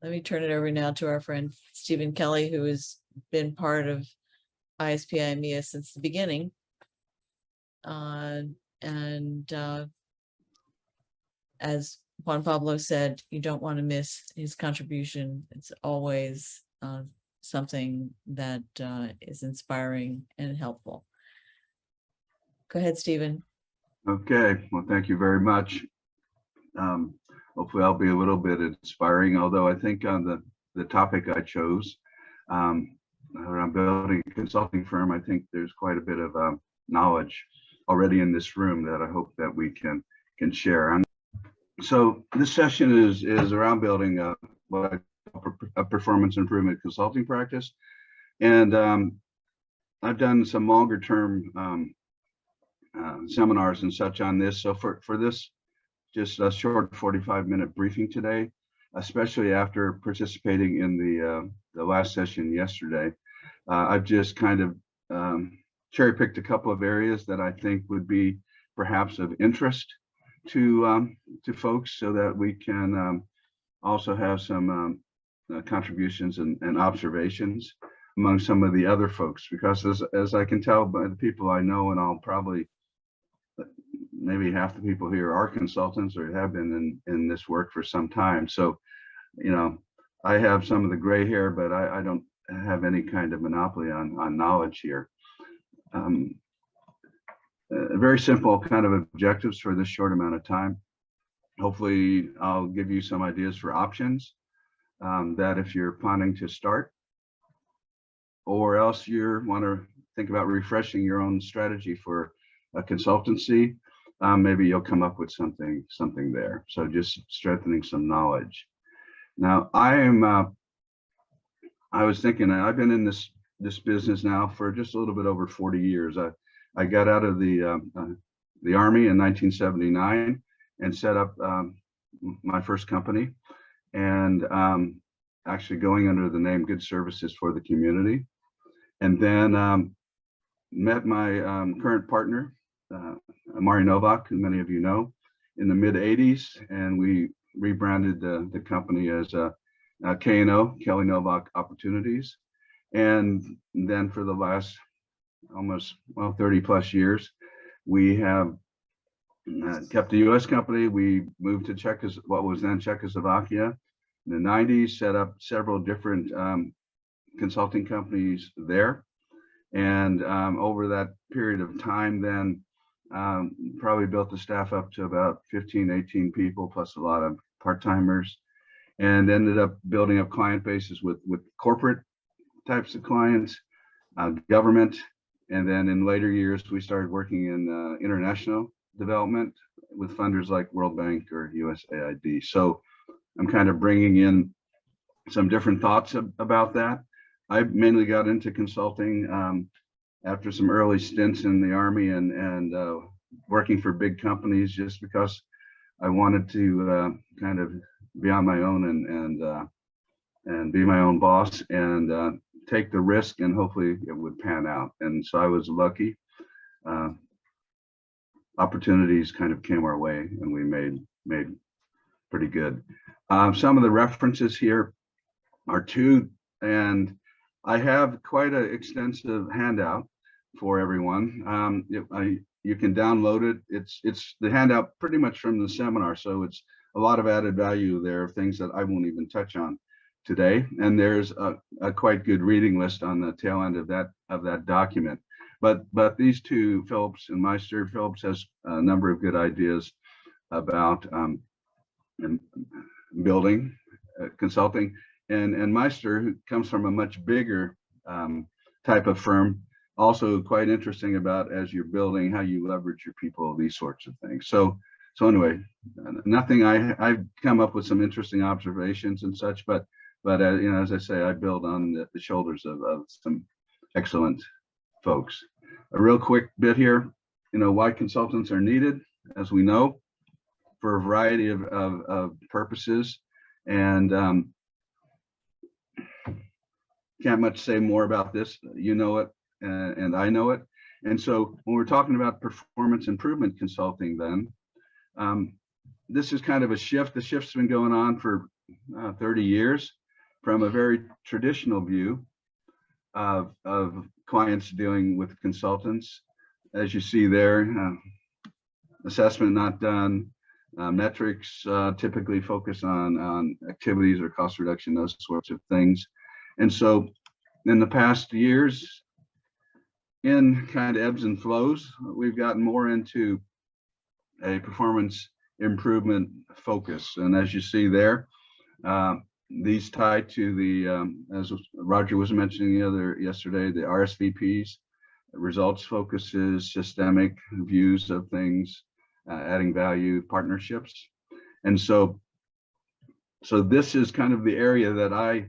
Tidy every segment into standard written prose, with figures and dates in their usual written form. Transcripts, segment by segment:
let me turn it over now to our friend Stephen Kelly, who has been part of ISPI EMEA since the beginning. As Juan Pablo said, you don't want to miss his contribution. It's always something that is inspiring and helpful. Go ahead, Stephen. Okay, well, thank you very much. Hopefully I'll be a little bit inspiring, although I think on the topic I chose, around building a consulting firm, I think there's quite a bit of knowledge already in this room that I hope that we can share. And so this session is around building a performance improvement consulting practice. And I've done some longer term seminars and such on this. So for this, just a short 45-minute briefing today, especially after participating in the last session yesterday, I've just kind of cherry-picked a couple of areas that I think would be perhaps of interest to folks, so that we can also have some contributions and observations among some of the other folks, because as I can tell by the people I know, and I'll probably, maybe half the people here are consultants or have been in this work for some time. So, you know, I have some of the gray hair, but I don't have any kind of monopoly on knowledge here. Very simple kind of objectives for this short amount of time. Hopefully I'll give you some ideas for options that if you're planning to start, or else you want to think about refreshing your own strategy for a consultancy, maybe you'll come up with something there. So just strengthening some knowledge. Now I was thinking, I've been in this business now for just a little bit over 40 years. I got out of the Army in 1979 and set up my first company, and actually going under the name Good Services for the Community. And then met my current partner, Mari Novak, who many of you know, in the mid 80s, and we rebranded the company as K&O, Kelly Novak Opportunities. And then for the last almost 30 plus years, we have kept a U.S. company. We moved to what was then Czechoslovakia in the 90s, set up several different consulting companies there. And over that period of time, then probably built the staff up to about 15, 18 people, plus a lot of part-timers, and ended up building up client bases with corporate types of clients, government. And then in later years, we started working in international development with funders like World Bank or USAID. So I'm kind of bringing in some different thoughts about that. I mainly got into consulting after some early stints in the Army and working for big companies, just because I wanted to kind of be on my own and be my own boss and take the risk, and hopefully it would pan out. And so I was lucky. Opportunities kind of came our way, and we made pretty good. Some of the references here are two, and I have quite an extensive handout for everyone. You can download it. It's the handout pretty much from the seminar, so it's a lot of added value there of things that I won't even touch on today. And there's a quite good reading list on the tail end of that document. But these two, Phillips and Maister, Phillips has a number of good ideas about building, consulting, and Maister, who comes from a much bigger type of firm, also quite interesting about, as you're building, how you leverage your people, these sorts of things. So anyway, nothing. I've come up with some interesting observations and such, but you know, as I say, I build on the shoulders of some excellent folks. A real quick bit here, you know, why consultants are needed, as we know, for a variety of purposes, and can't much say more about this. You know it, and I know it. And so when we're talking about performance improvement consulting, then this is kind of a shift. The shift's been going on for 30 years from a very traditional view of clients dealing with consultants. As you see there, assessment not done, metrics typically focus on activities or cost reduction, those sorts of things. And so in the past years, in kind of ebbs and flows, we've gotten more into a performance improvement focus. And as you see there, these tie to the, as Roger was mentioning yesterday, the RSVPs, results focuses, systemic views of things, adding value, partnerships. And so this is kind of the area that I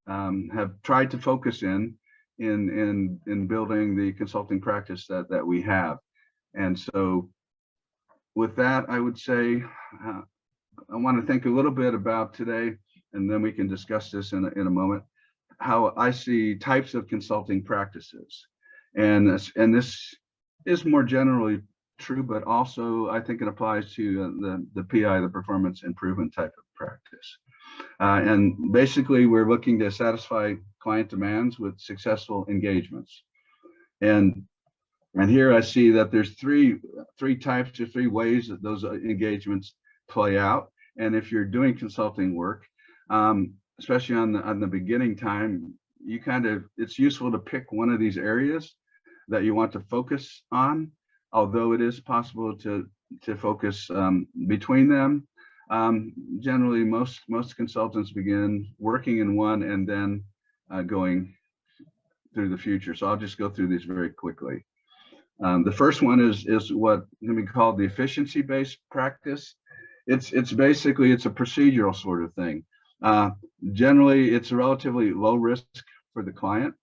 have tried to focus in building the consulting practice that we have. And so with that, I would say, I want to think a little bit about today, and then we can discuss this in a moment, how I see types of consulting practices. And this is more generally true, but also I think it applies to the PI, the performance improvement type of practice. And basically, we're looking to satisfy client demands with successful engagements. And here I see that there's three types or three ways that those engagements play out. And if you're doing consulting work, especially on the beginning time, it's useful to pick one of these areas that you want to focus on, although it is possible to focus between them. Generally, most consultants begin working in one and then going through the future. So I'll just go through these very quickly. The first one is what can be called the efficiency-based practice. It's basically a procedural sort of thing. Generally, it's relatively low risk for the client.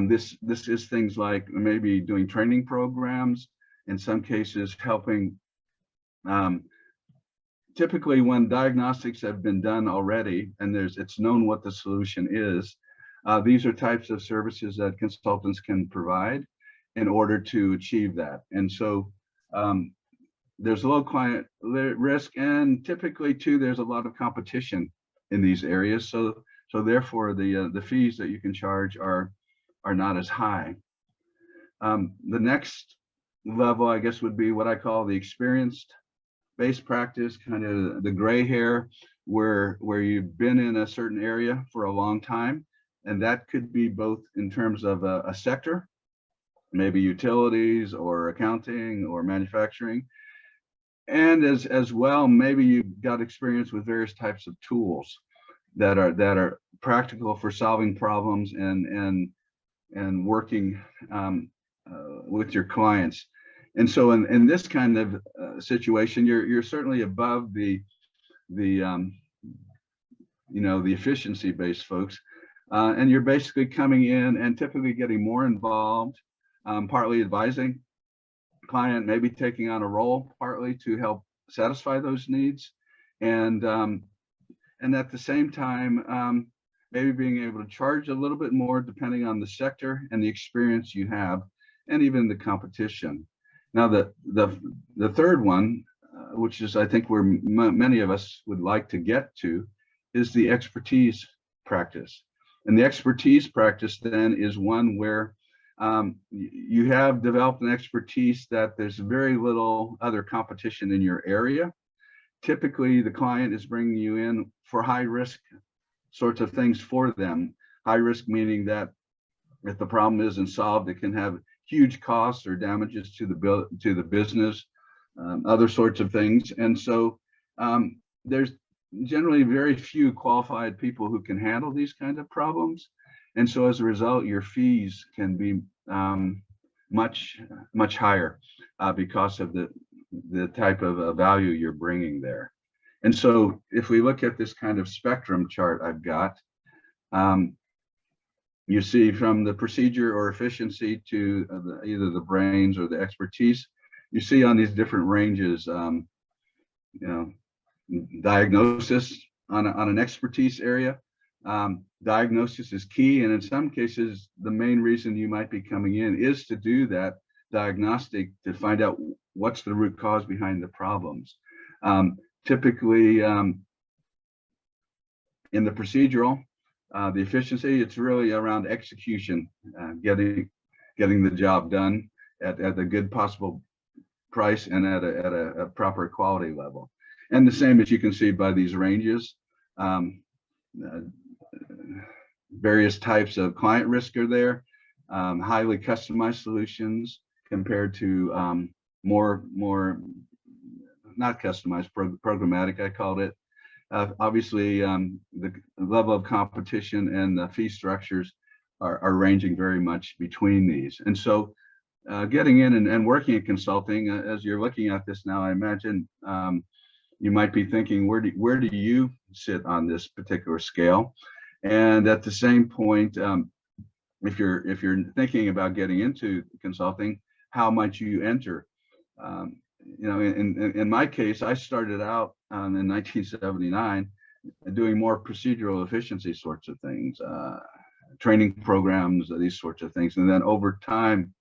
This is things like maybe doing training programs, in some cases helping. Typically, when diagnostics have been done already and it's known what the solution is, these are types of services that consultants can provide in order to achieve that. And so there's low client risk, and typically too, there's a lot of competition in these areas. So therefore, the fees that you can charge are not as high. The next level, I guess, would be what I call the experienced-based practice, kind of the gray hair, where you've been in a certain area for a long time, and that could be both in terms of a sector, maybe utilities or accounting or manufacturing, and as well, maybe you've got experience with various types of tools that are practical for solving problems and working with your clients. And so in this kind of situation, you're certainly above the efficiency-based folks, and you're basically coming in and typically getting more involved, partly advising client, maybe taking on a role partly to help satisfy those needs, and at the same time, maybe being able to charge a little bit more depending on the sector and the experience you have, and even the competition. Now, the third one, which is I think where many of us would like to get to, is the expertise practice. And the expertise practice then is one where you have developed an expertise that there's very little other competition in your area. Typically, the client is bringing you in for high risk sorts of things for them. High risk meaning that if the problem isn't solved, it can have huge costs or damages to the business, other sorts of things. And so there's generally very few qualified people who can handle these kinds of problems. And so as a result, your fees can be much higher because of the type of value you're bringing there. And so if we look at this kind of spectrum chart I've got, you see from the procedure or efficiency to either the brains or the expertise, you see on these different ranges, diagnosis on an expertise area. Diagnosis is key, and in some cases, the main reason you might be coming in is to do that diagnostic to find out what's the root cause behind the problems. Typically, In the procedural, the efficiency, it's really around execution, getting the job done at a good possible price and at a proper quality level. And the same as you can see by these ranges, various types of client risk are there, highly customized solutions compared to more not customized, programmatic, I called it. Obviously, the level of competition and the fee structures are ranging very much between these. And so getting in and working in consulting, as you're looking at this now, I imagine you might be thinking, where do you sit on this particular scale? And at the same point, if you're thinking about getting into consulting, how might you enter? You know, in my case, I started out in 1979 doing more procedural efficiency sorts of things, training programs, these sorts of things. And then over time,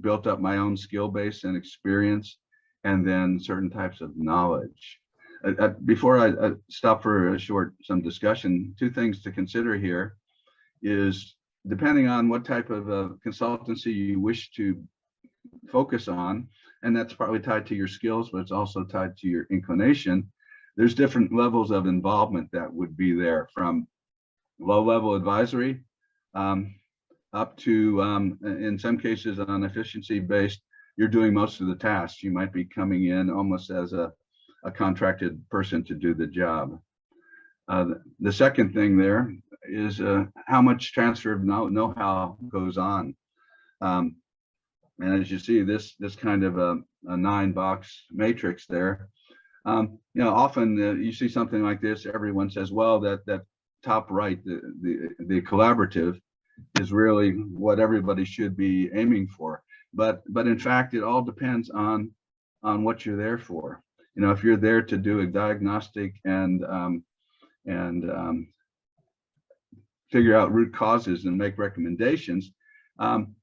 built up my own skill base and experience, and then certain types of knowledge. Before I stop for some discussion, two things to consider here is, depending on what type of consultancy you wish to focus on, and that's partly tied to your skills, but it's also tied to your inclination, there's different levels of involvement that would be there, from low-level advisory up to, in some cases on efficiency-based, you're doing most of the tasks. You might be coming in almost as a contracted person to do the job. The second thing there is how much transfer of know-how goes on. And as you see, this kind of a 9-box matrix there, you know, often you see something like this, everyone says, well, that top right, the collaborative is really what everybody should be aiming for. But in fact, it all depends on what you're there for. You know, if you're there to do a diagnostic and figure out root causes and make recommendations,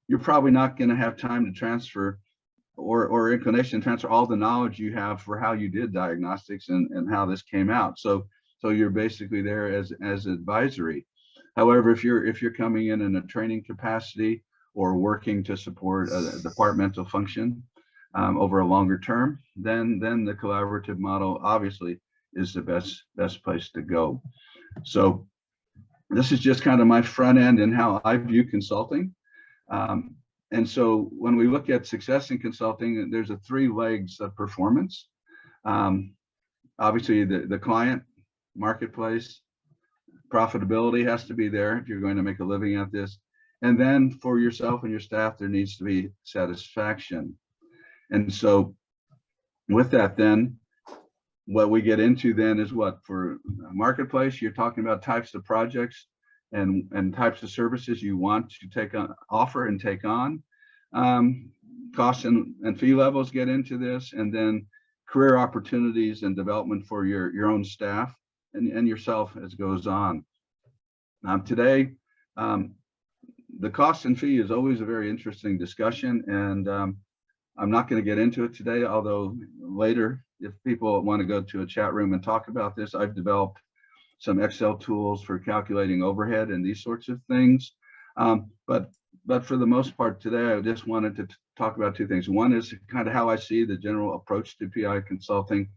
you're probably not going to have time to transfer or inclination to transfer all the knowledge you have for how you did diagnostics and how this came out. So you're basically there as advisory. However, if you're coming in a training capacity or working to support a departmental function over a longer term, then the collaborative model obviously is the best place to go. So this is just kind of my front end and how I view consulting. And so when we look at success in consulting, there's 3 legs of performance. Obviously, the client, marketplace, profitability has to be there if you're going to make a living at this. And then for yourself and your staff, there needs to be satisfaction. And so with that, then what we get into then is what? For marketplace, you're talking about types of projects and types of services you want to offer and take on. Costs and fee levels get into this, and then career opportunities and development for your own staff and yourself as goes on. Today, the cost and fee is always a very interesting discussion, and I'm not going to get into it today, although later, if people want to go to a chat room and talk about this, I've developed some Excel tools for calculating overhead and these sorts of things. But for the most part today, I just wanted to talk about 2 things. One is kind of how I see the general approach to PI consulting.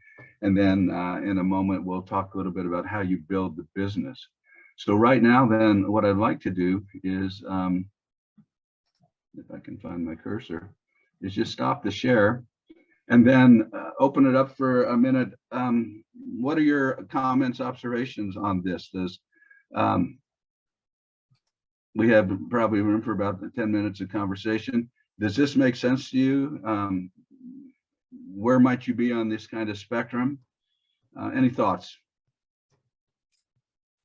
And then in a moment, we'll talk a little bit about how you build the business. So right now, then, what I'd like to do is, if I can find my cursor, is just stop the share and then open it up for a minute. What are your comments, observations on this? We have probably room for about 10 minutes of conversation. Does this make sense to you? Where might you be on this kind of spectrum? Any thoughts?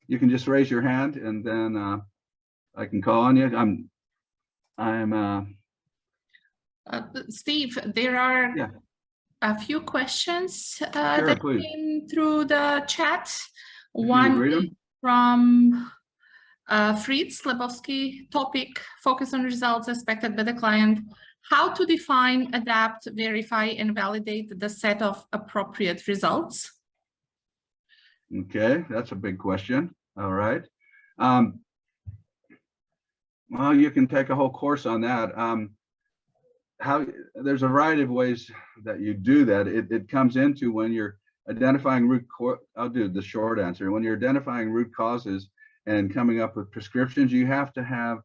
You can just raise your hand and then I can call on you. Steve, there are a few questions that came through the chat. One from Fritz Lebowski, topic, focus on results expected by the client. How to define, adapt, verify, and validate the set of appropriate results? Okay, that's a big question. All right. Well, you can take a whole course on that. There's a variety of ways that you do that. It comes into when you're identifying I'll do the short answer. When you're identifying root causes and coming up with prescriptions, you have to have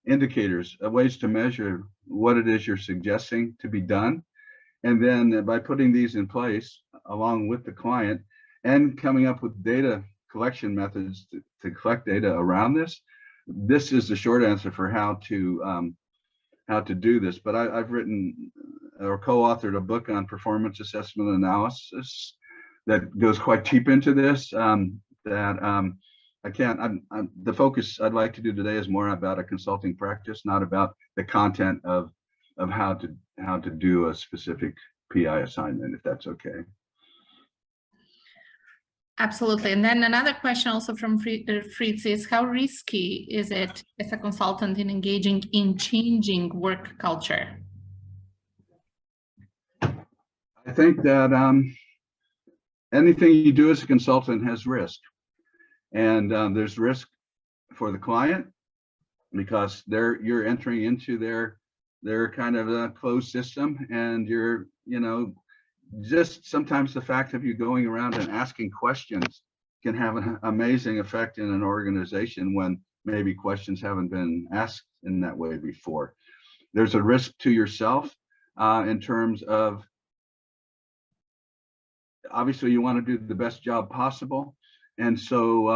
indicators, ways to measure what it is you're suggesting to be done. And then by putting these in place along with the client and coming up with data collection methods to collect data around this, this is the short answer for how to do this. But I've written or co-authored a book on performance assessment analysis that goes quite deep into this. The focus I'd like to do today is more about a consulting practice, not about the content of how to do a specific PI assignment, if that's okay. Absolutely. And then another question also from Fritz is, how risky is it as a consultant in engaging in changing work culture? I think that anything you do as a consultant has risk. And there's risk for the client because you're entering into their kind of a closed system, and you're, just sometimes the fact of you going around and asking questions can have an amazing effect in an organization when maybe questions haven't been asked in that way before. There's a risk to yourself in terms of, obviously you want to do the best job possible. And so,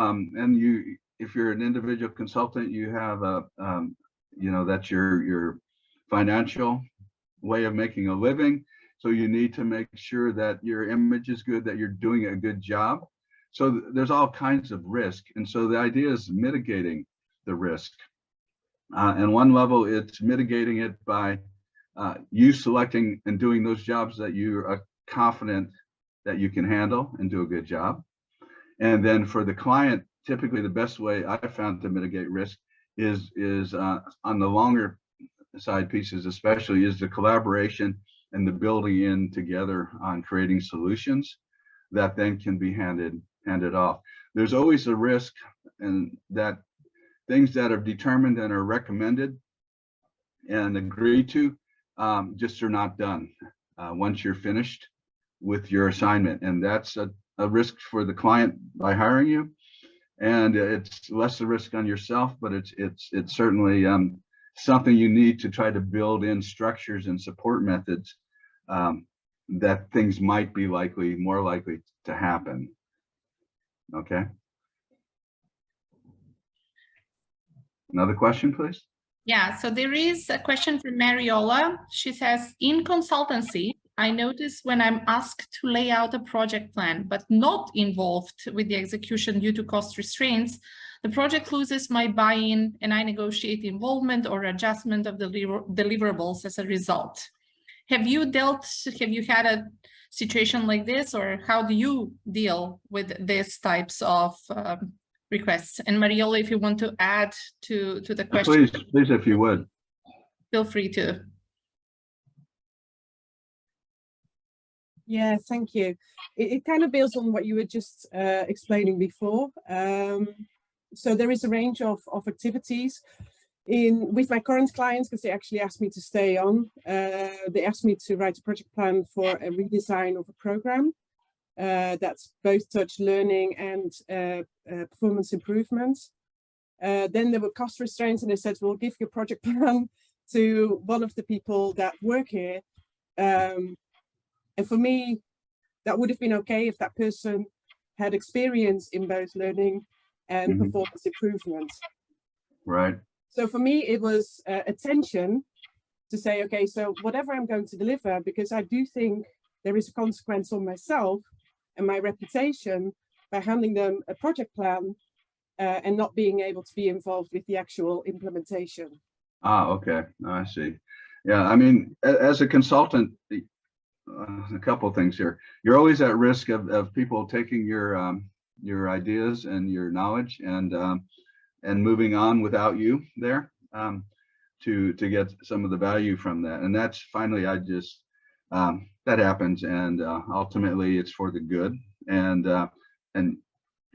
if you're an individual consultant, you have that's your financial way of making a living. So you need to make sure that your image is good, that you're doing a good job. So there's all kinds of risk. And so the idea is mitigating the risk. And one level, it's mitigating it by you selecting and doing those jobs that you are confident that you can handle and do a good job. And then for the client, typically the best way I've found to mitigate risk is on the longer side pieces, especially, is the collaboration and the building in together on creating solutions that then can be handed off. There's always a risk, and that things that are determined and are recommended and agreed to just are not done once you're finished with your assignment. And that's a risk for the client by hiring you, and it's less a risk on yourself, but it's certainly something you need to try to build in structures and support methods that things might be more likely to happen. Okay. Another question, please. Yeah, so there is a question from Mariola. She says, in consultancy, I notice when I'm asked to lay out a project plan, but not involved with the execution due to cost restraints, the project loses my buy-in and I negotiate involvement or adjustment of the deliverables as a result. Have you had a situation like this, or how do you deal with these types of requests? And Mariola, if you want to add to the question. Please, if you would. Feel free to. Yeah, thank you. It kind of builds on what you were just explaining before. So there is a range of activities with my current clients, because they actually asked me to stay on. They asked me to write a project plan for a redesign of a program that's both touch learning and performance improvements. Then there were cost restraints, and they said, we'll give your project plan to one of the people that work here. And for me, that would have been okay if that person had experience in both learning and performance improvement. Right. So for me, it was attention to say, okay, so whatever I'm going to deliver, because I do think there is a consequence on myself and my reputation by handing them a project plan and not being able to be involved with the actual implementation. Ah, okay. I see. Yeah, I mean, as a consultant, a couple of things here. You're always at risk of people taking your ideas and your knowledge and moving on without you there to get some of the value from that. And that's finally, that happens, and ultimately it's for the good. And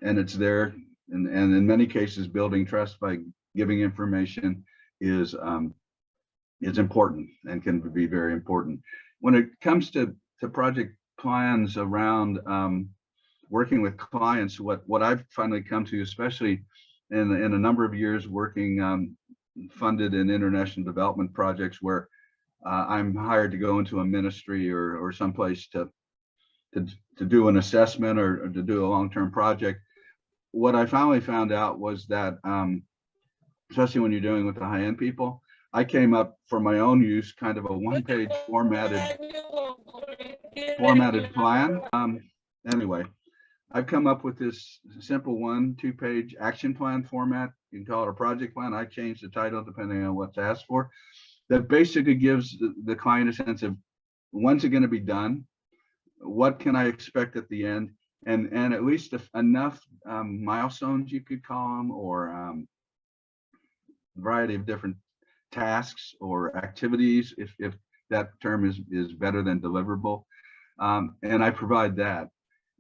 it's there. And in many cases, building trust by giving information is important and can be very important. When it comes to project plans around working with clients, what I've finally come to, especially in a number of years working funded in international development projects where I'm hired to go into a ministry or someplace to do an assessment or to do a long-term project. What I finally found out was that, especially when you're dealing with the high-end people, I came up for my own use, kind of a one-page formatted plan. Anyway, I've come up with this simple 1-2-page action plan format. You can call it a project plan. I change the title depending on what's asked for. That basically gives the client a sense of when's it going to be done, what can I expect at the end, and at least enough milestones, you could call them, or a variety of different tasks or activities, if that term is better than deliverable. And I provide that.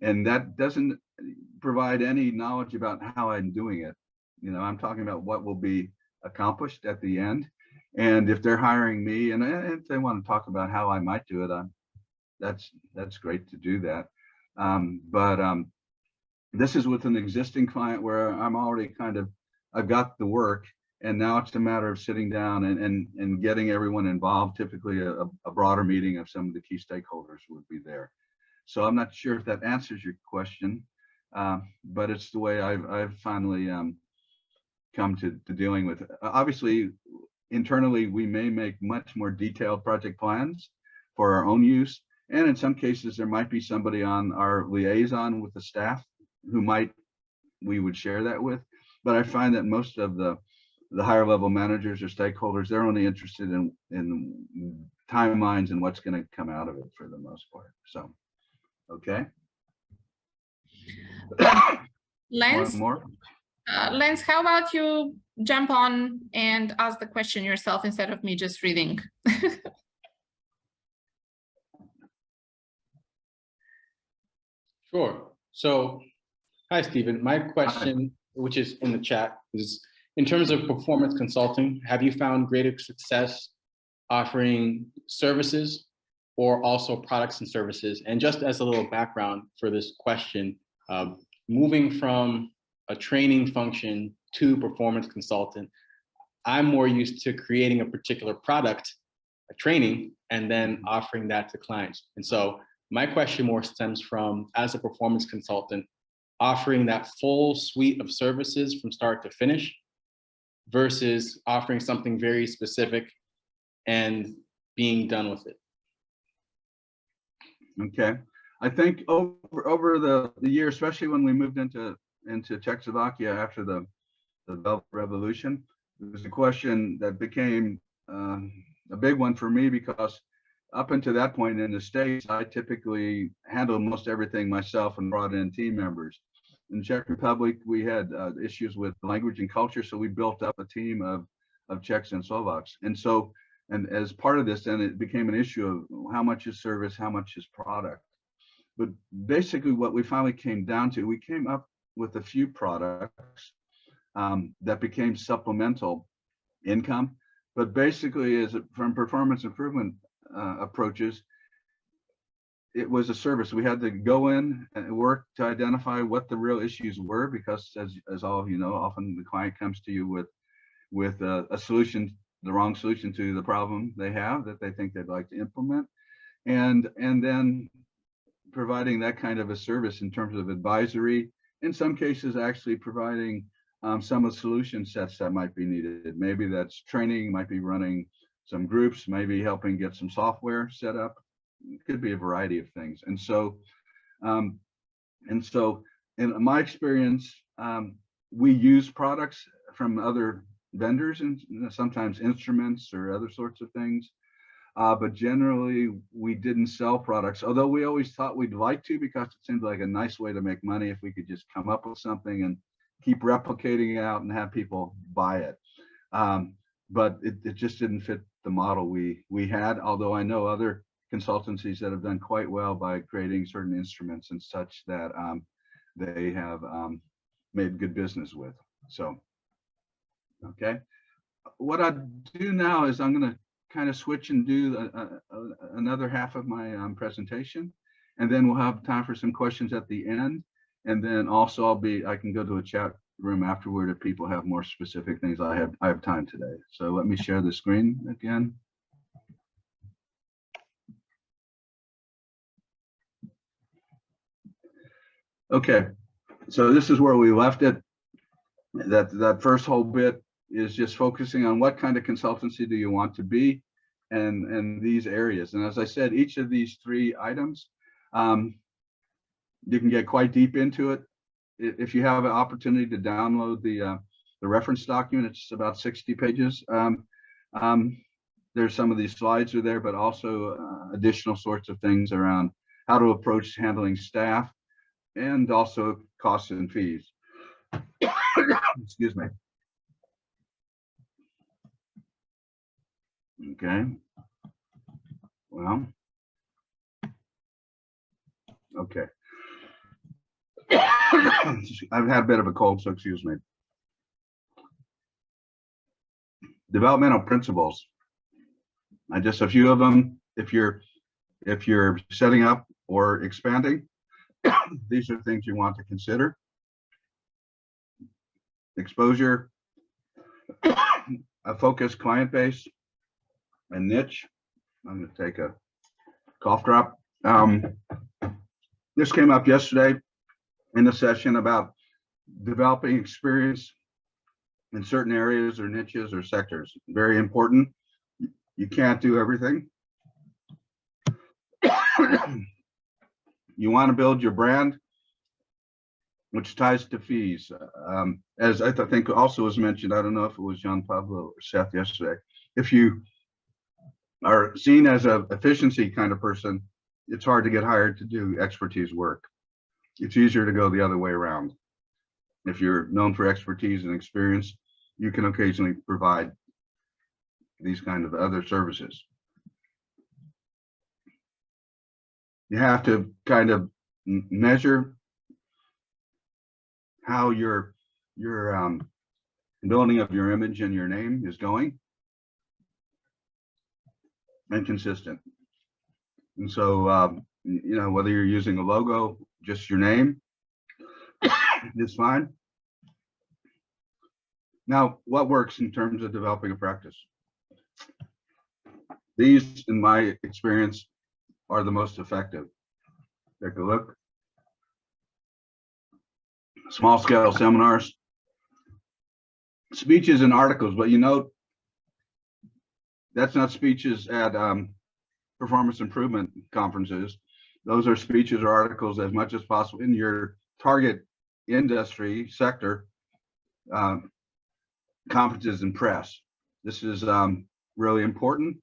And that doesn't provide any knowledge about how I'm doing it. You know, I'm talking about what will be accomplished at the end. And if they're hiring me, and if they want to talk about how I might do it, that's great to do that. But this is with an existing client where I'm already I've got the work, and now it's a matter of sitting down and getting everyone involved. Typically a broader meeting of some of the key stakeholders would be there. So I'm not sure if that answers your question, but it's the way I've finally come to dealing with it. Obviously, internally, we may make much more detailed project plans for our own use. And in some cases, there might be somebody on our liaison with the staff who we would share that with. But I find that most of the higher level managers or stakeholders, they're only interested in timelines and what's going to come out of it for the most part. So, okay. Lance, one more. Lance, how about you jump on and ask the question yourself instead of me just reading? Sure. So, hi, Stephen. My question, which is in the chat, is in terms of performance consulting, have you found greater success offering services or also products and services? And just as a little background for this question, moving from a training function to performance consultant, I'm more used to creating a particular product, a training, and then offering that to clients. And so my question more stems from, as a performance consultant, offering that full suite of services from start to finish versus offering something very specific and being done with it. Okay. I think over the year, especially when we moved into Czechoslovakia after the Velvet Revolution, it was a question that became a big one for me, because up until that point in the States, I typically handled most everything myself and brought in team members. In the Czech Republic, we had issues with language and culture, so we built up a team of Czechs and Slovaks. And so, and as part of this, then it became an issue of how much is service, how much is product. But basically what we finally came down to, we came up with a few products that became supplemental income. But basically, as from performance improvement approaches, it was a service. We had to go in and work to identify what the real issues were, because as all of you know, often the client comes to you with a solution, the wrong solution to the problem they have that they think they'd like to implement, and then providing that kind of a service in terms of advisory, in some cases actually providing some of the solution sets that might be needed. Maybe that's training, might be running some groups, maybe helping get some software set up. It could be a variety of things. And so in my experience, we use products from other vendors and sometimes instruments or other sorts of things. But generally, we didn't sell products, although we always thought we'd like to, because it seemed like a nice way to make money if we could just come up with something and keep replicating it out and have people buy it. But it just didn't fit the model we had, although I know other consultancies that have done quite well by creating certain instruments and such that they have made good business with. So, okay. What I do now is I'm going to kind of switch and do another half of my presentation, and then we'll have time for some questions at the end. And then also I can go to a chat room afterward if people have more specific things. I have time today. So let me share the screen again. Okay, so this is where we left it. That first whole bit is just focusing on what kind of consultancy do you want to be, and these areas. And as I said, each of these 3 items, you can get quite deep into it. If you have an opportunity to download the reference document, it's about 60 pages. There's some of these slides are there, but also additional sorts of things around how to approach handling staff, and also costs and fees. Excuse me. Okay. Well, okay. I've had a bit of a cold, so excuse me. Developmental principles. Just a few of them. If you're setting up or expanding, these are things you want to consider. Exposure, a focused client base, a niche. I'm going to take a cough drop. This came up yesterday in the session about developing experience in certain areas or niches or sectors. Very important. You can't do everything. You want to build your brand, which ties to fees. As I think also was mentioned, I don't know if it was John Pablo or Seth yesterday, if you are seen as an efficiency kind of person, it's hard to get hired to do expertise work. It's easier to go the other way around. If you're known for expertise and experience, you can occasionally provide these kind of other services. You have to kind of measure how your building of your image and your name is going, and consistent. And so, you know, whether you're using a logo, just your name, is fine. Now, what works in terms of developing a practice? These, in my experience, are the most effective. Take a look. Small scale seminars, speeches and articles, but you know, that's not speeches at performance improvement conferences. Those are speeches or articles as much as possible in your target industry sector, conferences and press. This is really important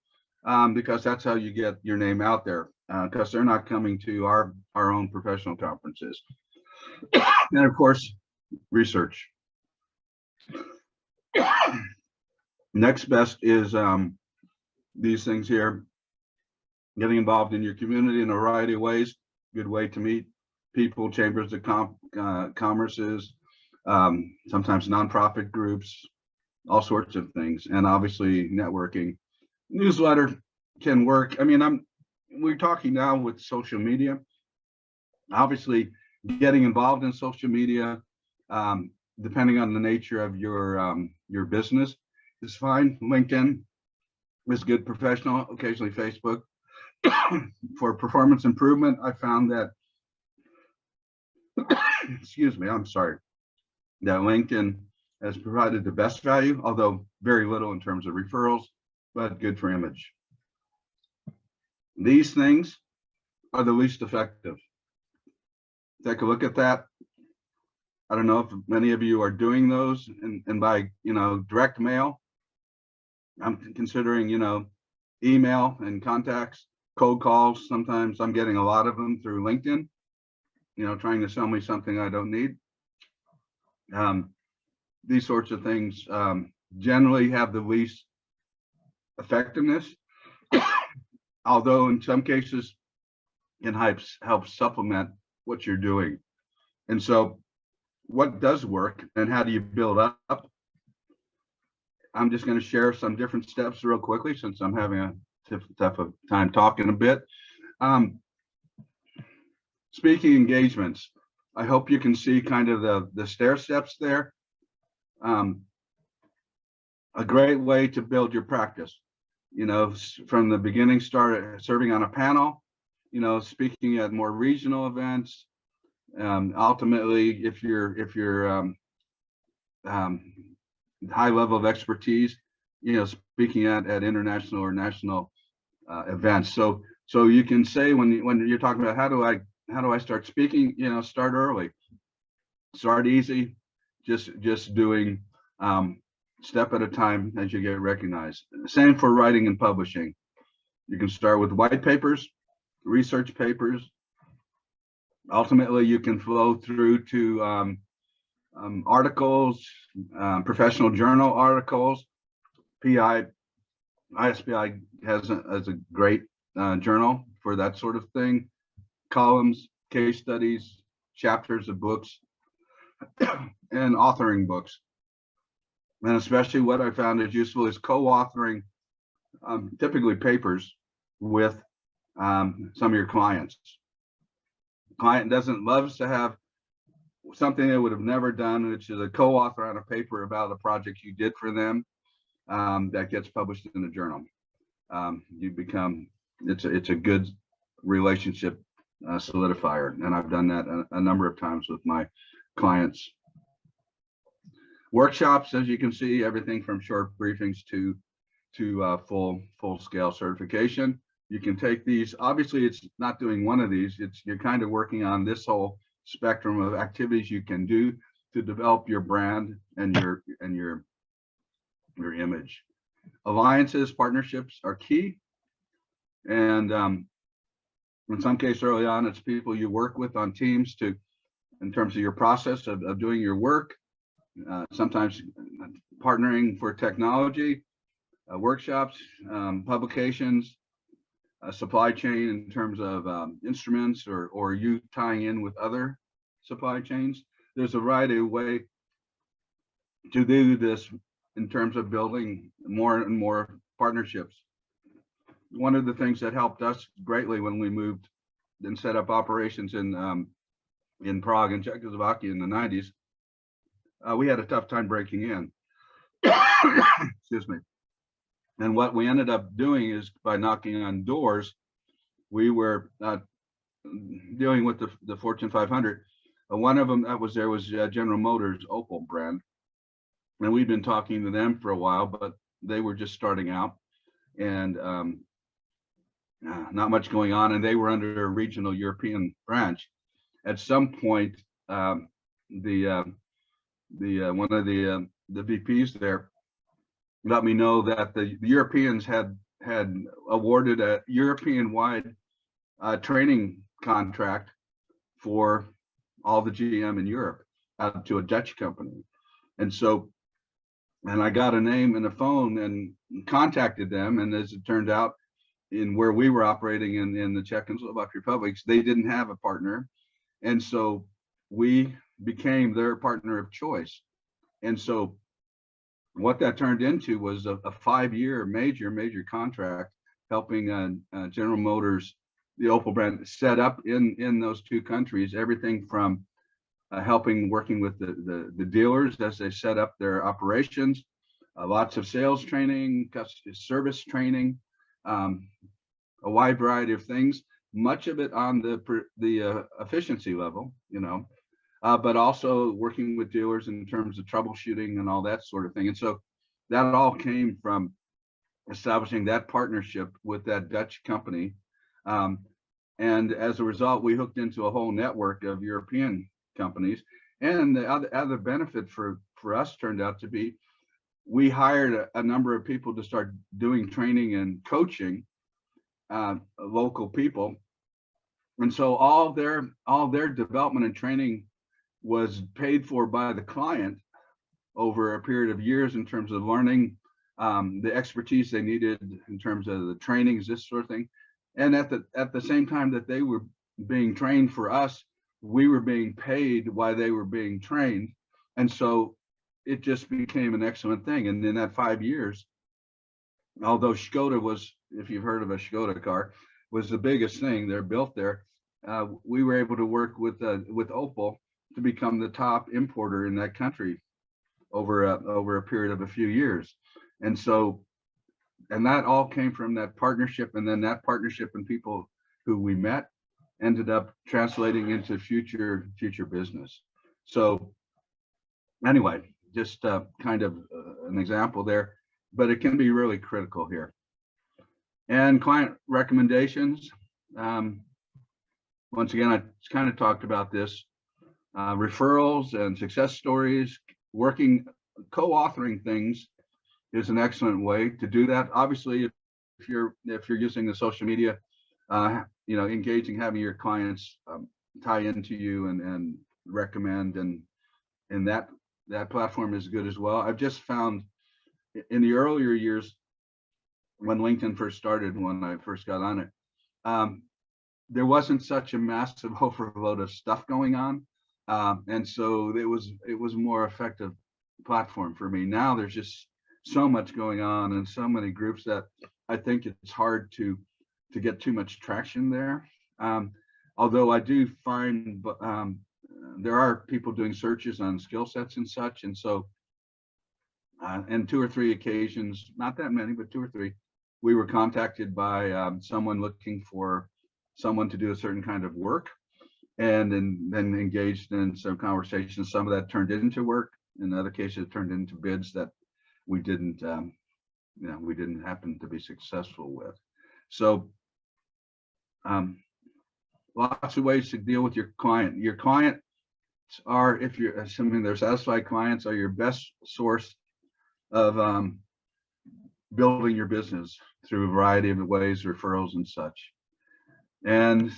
because that's how you get your name out there, because they're not coming to our own professional conferences. And of course, research. Next best is these things here. Getting involved in your community in a variety of ways. Good way to meet people, chambers of commerces, sometimes nonprofit groups, all sorts of things, and obviously networking. Newsletter can work. I mean, we're talking now with social media. Obviously, getting involved in social media, depending on the nature of your business, is fine. LinkedIn is good, professional. Occasionally, Facebook. For performance improvement, I found that, excuse me, I'm sorry, that LinkedIn has provided the best value, although very little in terms of referrals, but good for image. These things are the least effective. Take a look at that. I don't know if many of you are doing those, and by, you know, direct mail, I'm considering, you know, email and contacts, cold calls. Sometimes I'm getting a lot of them through LinkedIn, you know, trying to sell me something I don't need. These sorts of things generally have the least effectiveness, although in some cases can help supplement what you're doing. And so what does work and how do you build up? I'm just going to share some different steps real quickly since I'm having a tough time talking a bit. Speaking engagements. I hope you can see kind of the stair steps there. A great way to build your practice. You know, from the beginning, start serving on a panel, you know, speaking at more regional events. Ultimately, if you're high level of expertise, you know, speaking at international or national events. So you can say when you're talking about how do I start speaking, you know, start early, start easy, just doing step at a time as you get recognized. Same for writing and publishing. You can start with white papers, research papers. Ultimately, you can flow through to articles, professional journal articles. ISPI has a great journal for that sort of thing. Columns, case studies, chapters of books, and authoring books. And especially what I found is useful is co-authoring typically papers with some of your clients. Client loves to have something they would have never done, which is a co-author on a paper about a project you did for them that gets published in a journal. It's a good relationship solidifier, and I've done that a number of times with my clients. Workshops, as you can see, everything from short briefings to full scale certification. You can take these. Obviously, it's not doing one of these. You're kind of working on this whole spectrum of activities you can do to develop your brand and your image. Alliances, partnerships are key, and in some cases early on, it's people you work with on teams in terms of your process of doing your work. Sometimes partnering for technology, workshops, publications, supply chain in terms of instruments, or you tying in with other supply chains. There's a variety of ways to do this in terms of building more and more partnerships. One of the things that helped us greatly when we moved and set up operations in Prague and Czechoslovakia in the 90s, we had a tough time breaking in. Excuse me. And what we ended up doing is by knocking on doors, we were dealing with the Fortune 500. One of them that was there was General Motors Opel brand. And we'd been talking to them for a while, but they were just starting out and not much going on. And they were under a regional European branch. At some point, one of the VPs there let me know that the Europeans had awarded a European-wide training contract for all the GM in Europe to a Dutch company. And I got a name and a phone and contacted them. And as it turned out, in where we were operating in the Czech and Slovak republics, they didn't have a partner. And so we became their partner of choice. And so what that turned into was a 5-year major contract helping General Motors, the Opel brand, set up in those two countries, everything from working with the dealers as they set up their operations, lots of sales training, customer service training, a wide variety of things, much of it on the efficiency level, you know, but also working with dealers in terms of troubleshooting and all that sort of thing. And so that all came from establishing that partnership with that Dutch company. And as a result, we hooked into a whole network of European companies. And the other benefit for us turned out to be, we hired a number of people to start doing training and coaching local people. And so all their development and training was paid for by the client over a period of years in terms of learning the expertise they needed in terms of the trainings, this sort of thing. And at the same time that they were being trained for us, we were being paid while they were being trained. And so it just became an excellent thing. And in that 5 years, although Skoda was, if you've heard of a Skoda car, was the biggest thing they're built there, we were able to work with Opel to become the top importer in that country over a period of a few years. And so, and that all came from that partnership, and then that partnership and people who we met ended up translating into future business. So anyway, just kind of an example there, but it can be really critical here. And client recommendations. Once again, I kind of talked about this. Referrals and success stories, co-authoring things is an excellent way to do that. Obviously, if you're using the social media, you know, engaging, having your clients tie into you and recommend, and that platform is good as well. I've just found in the earlier years when LinkedIn first started, when I first got on it, there wasn't such a massive overload of stuff going on, and so it was a more effective platform for me. Now there's just so much going on and so many groups that I think it's hard to get too much traction there. Although I do find there are people doing searches on skill sets and such, and so and 2 or 3 occasions, not that many, but 2 or 3, we were contacted by someone looking for someone to do a certain kind of work, and then engaged in some conversations. Some of that turned into work. In other cases, it turned into bids that we didn't, you know, we didn't happen to be successful with. So lots of ways to deal with your client. Your clients are, if you're assuming they're satisfied clients, are your best source of building your business through a variety of ways, referrals and such. And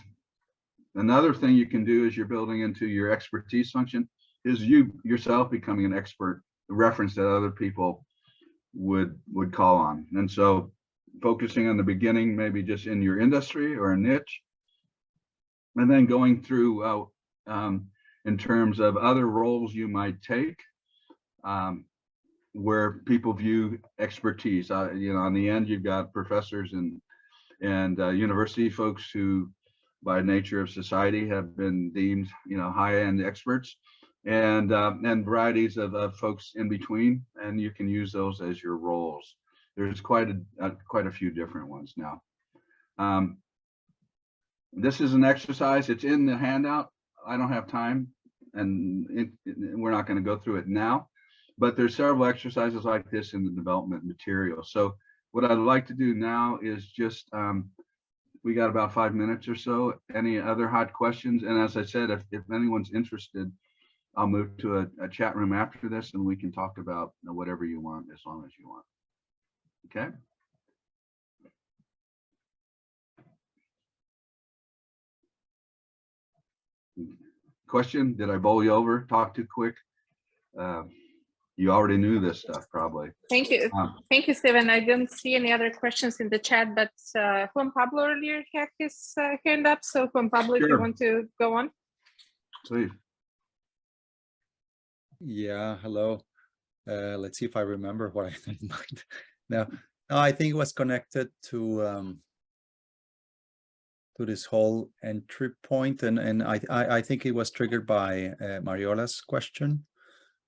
another thing you can do as you're building into your expertise function is you yourself becoming an expert, a reference that other people would call on. And so focusing on the beginning, maybe just in your industry or a niche, and then going through in terms of other roles you might take, where people view expertise. You know, on the end, you've got professors and university folks who, by nature of society, have been deemed, you know, high-end experts, and varieties of folks in between, and you can use those as your roles. There's quite a few different ones now. This is an exercise. It's in the handout. I don't have time, and we're not going to go through it now, but there's several exercises like this in the development material. So what I'd like to do now is just, we got about 5 minutes or so. Any other hot questions? And as I said, if anyone's interested, I'll move to a chat room after this, and we can talk about whatever you want, as long as you want. Okay. Question? Did I bowl you over? Talk too quick? You already knew this stuff, probably. Thank you. Thank you, Steven. I didn't see any other questions in the chat, but Juan Pablo earlier had his hand up. So Juan Pablo, sure, if you want to go on. Please. Yeah, hello. Let's see if I remember what I had in mind. No, I think it was connected to this whole entry point, and I think it was triggered by Mariola's question.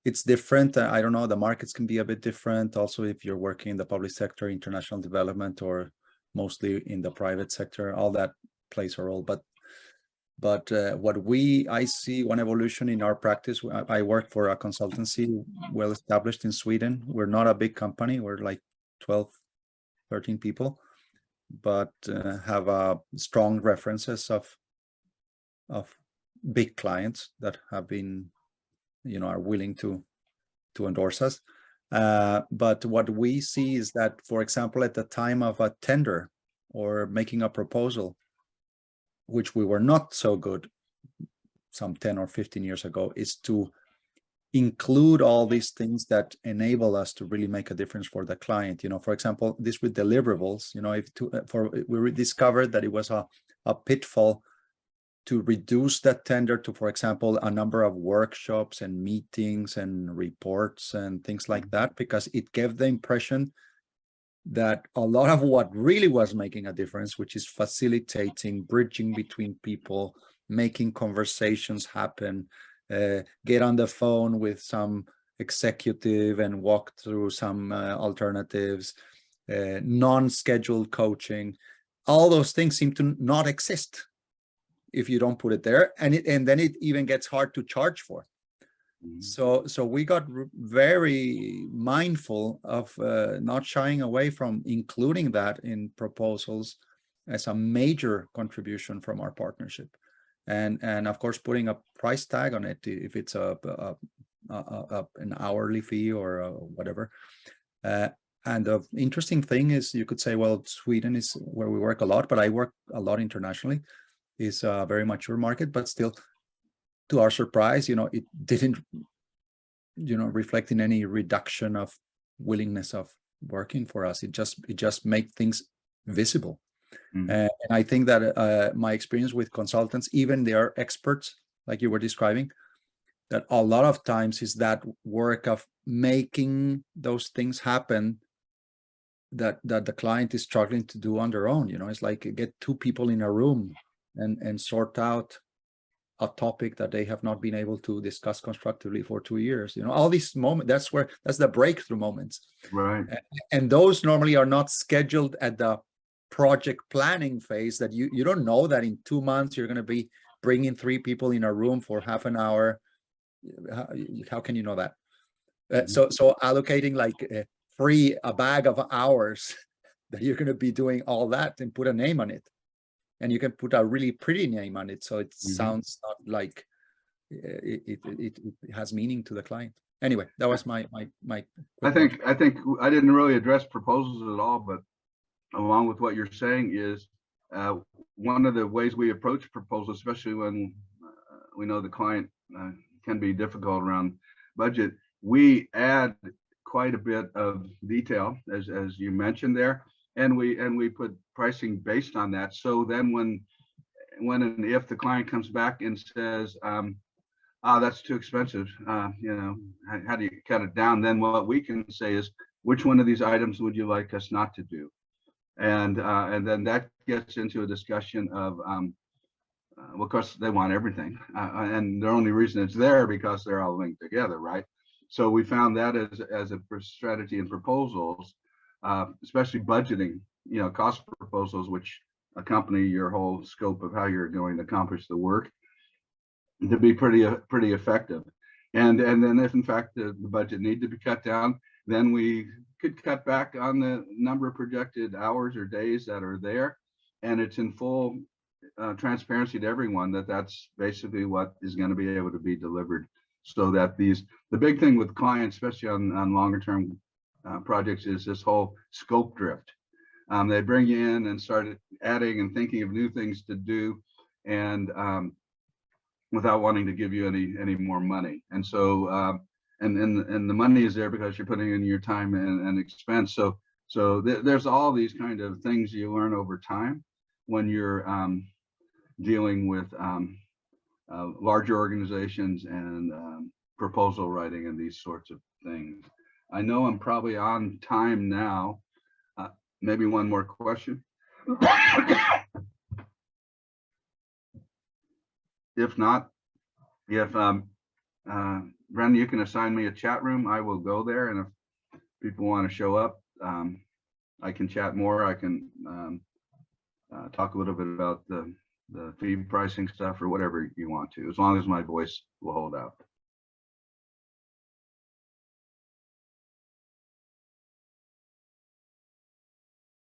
It's different. I don't know, the markets can be a bit different. Also, if you're working in the public sector, international development, or mostly in the private sector, all that plays a role. But what I see one evolution in our practice. I work for a consultancy well established in Sweden. We're not a big company. We're like 12, 13 people, but have strong references of big clients that have been, you know, are willing to endorse us. But what we see is that, for example, at the time of a tender or making a proposal, which we were not so good some 10 or 15 years ago, is to include all these things that enable us to really make a difference for the client. You know, for example, this with deliverables, you know, we discovered that it was a pitfall to reduce that tender to, for example, a number of workshops and meetings and reports and things like that, because it gave the impression that a lot of what really was making a difference, which is facilitating, bridging between people, making conversations happen, get on the phone with some executive and walk through some alternatives, non-scheduled coaching, all those things seem to not exist if you don't put it there, and then it even gets hard to charge for. So we got very mindful of not shying away from including that in proposals as a major contribution from our partnership, and of course putting a price tag on it if it's an hourly fee or whatever. And the interesting thing is, you could say, well, Sweden is where we work a lot, but I work a lot internationally. Is a very mature market, but still, to our surprise, it didn't, reflect in any reduction of willingness of working for us. It just made things visible. And I think that my experience with consultants, even they are experts, like you were describing, that a lot of times is that work of making those things happen that the client is struggling to do on their own. It's like get two people in a room and sort out a topic that they have not been able to discuss constructively for 2 years. All these moments, that's the breakthrough moments. Right. And those normally are not scheduled at the project planning phase, that you don't know that in 2 months you're going to be bringing 3 people in a room for half an hour. How can you know that? So allocating like a bag of hours that you're going to be doing all that and put a name on it. And you can put a really pretty name on it, so it sounds not like it has meaning to the client. Anyway, that was my. I think I didn't really address proposals at all, but along with what you're saying is one of the ways we approach proposals, especially when we know the client can be difficult around budget, we add quite a bit of detail, as you mentioned there. And we put pricing based on that. So then when and if the client comes back and says, that's too expensive, how do you cut it down? Then what we can say is, which one of these items would you like us not to do? And then that gets into a discussion of, well, of course they want everything, and the only reason it's there because they're all linked together, right? So we found that as a strategy in proposals. Especially budgeting, cost proposals, which accompany your whole scope of how you're going to accomplish the work, to be pretty effective. And then if in fact the budget need to be cut down, then we could cut back on the number of projected hours or days that are there. And it's in full transparency to everyone that that's basically what is going to be able to be delivered. So that the big thing with clients, especially on longer term projects, is this whole scope drift. They bring you in and start adding and thinking of new things to do, and without wanting to give you any more money. And so and the money is there because you're putting in your time and expense. So there's all these kind of things you learn over time when you're dealing with larger organizations and proposal writing and these sorts of things. I know I'm probably on time now. Maybe one more question. If not, if Brendan, you can assign me a chat room, I will go there. And if people want to show up, I can chat more. I can talk a little bit about the fee pricing stuff or whatever you want to, as long as my voice will hold out.